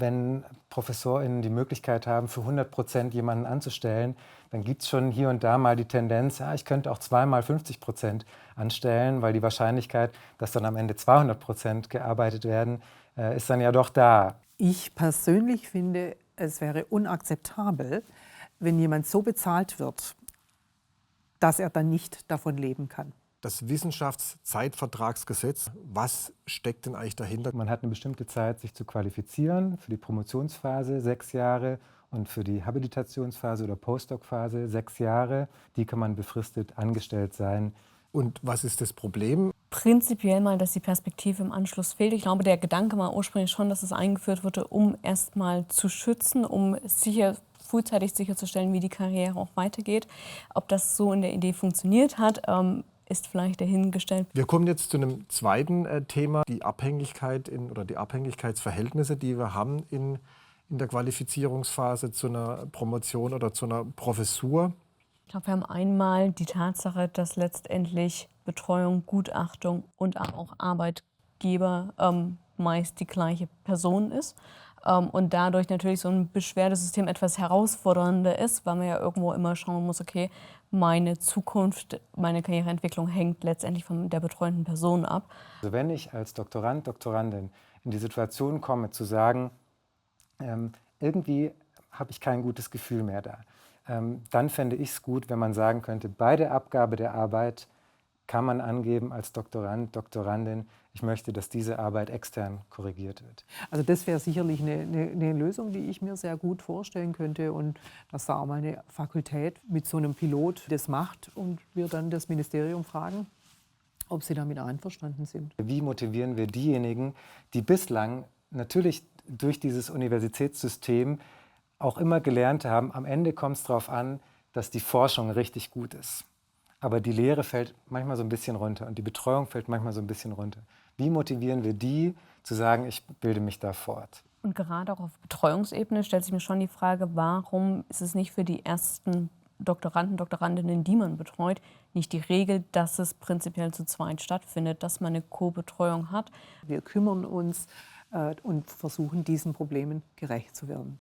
wenn ProfessorInnen die Möglichkeit haben, für 100% jemanden anzustellen, dann gibt es schon hier und da mal die Tendenz, ja, ich könnte auch zweimal 50% anstellen, weil die Wahrscheinlichkeit, dass dann am Ende 200% gearbeitet werden, ist dann ja doch da. Ich persönlich finde, es wäre unakzeptabel, wenn jemand so bezahlt wird, dass er dann nicht davon leben kann. Das Wissenschaftszeitvertragsgesetz, was steckt denn eigentlich dahinter? Man hat eine bestimmte Zeit, sich zu qualifizieren für die Promotionsphase, 6 Jahre, und für die Habilitationsphase oder Postdoc-Phase 6 Jahre. Die kann man befristet angestellt sein. Und was ist das Problem? Prinzipiell mal, dass die Perspektive im Anschluss fehlt. Ich glaube, der Gedanke war ursprünglich schon, dass es eingeführt wurde, um erst mal zu schützen, um frühzeitig sicherzustellen, wie die Karriere auch weitergeht. Ob das so in der Idee funktioniert hat, ist vielleicht dahingestellt. Wir kommen jetzt zu einem zweiten Thema, die Abhängigkeit oder die Abhängigkeitsverhältnisse, die wir haben in der Qualifizierungsphase zu einer Promotion oder zu einer Professur. Ich glaube, wir haben einmal die Tatsache, dass letztendlich Betreuung, Gutachtung und auch Arbeitgeber meist die gleiche Person ist. Und dadurch natürlich so ein Beschwerdesystem etwas herausfordernder ist, weil man ja irgendwo immer schauen muss, okay, meine Zukunft, meine Karriereentwicklung hängt letztendlich von der betreuenden Person ab. Also wenn ich als Doktorand, Doktorandin in die Situation komme, zu sagen, irgendwie habe ich kein gutes Gefühl mehr da, dann fände ich es gut, wenn man sagen könnte, bei der Abgabe der Arbeit kann man angeben als Doktorand, Doktorandin, ich möchte, dass diese Arbeit extern korrigiert wird. Also das wäre sicherlich eine Lösung, die ich mir sehr gut vorstellen könnte, und dass da auch mal eine Fakultät mit so einem Pilot das macht und wir dann das Ministerium fragen, ob sie damit einverstanden sind. Wie motivieren wir diejenigen, die bislang natürlich durch dieses Universitätssystem auch immer gelernt haben, am Ende kommt es darauf an, dass die Forschung richtig gut ist. Aber die Lehre fällt manchmal so ein bisschen runter und die Betreuung fällt manchmal so ein bisschen runter. Wie motivieren wir die, zu sagen, ich bilde mich da fort? Und gerade auch auf Betreuungsebene stellt sich mir schon die Frage, warum ist es nicht für die ersten Doktoranden, Doktorandinnen, die man betreut, nicht die Regel, dass es prinzipiell zu zweit stattfindet, dass man eine Co-Betreuung hat. Wir kümmern uns und versuchen, diesen Problemen gerecht zu werden.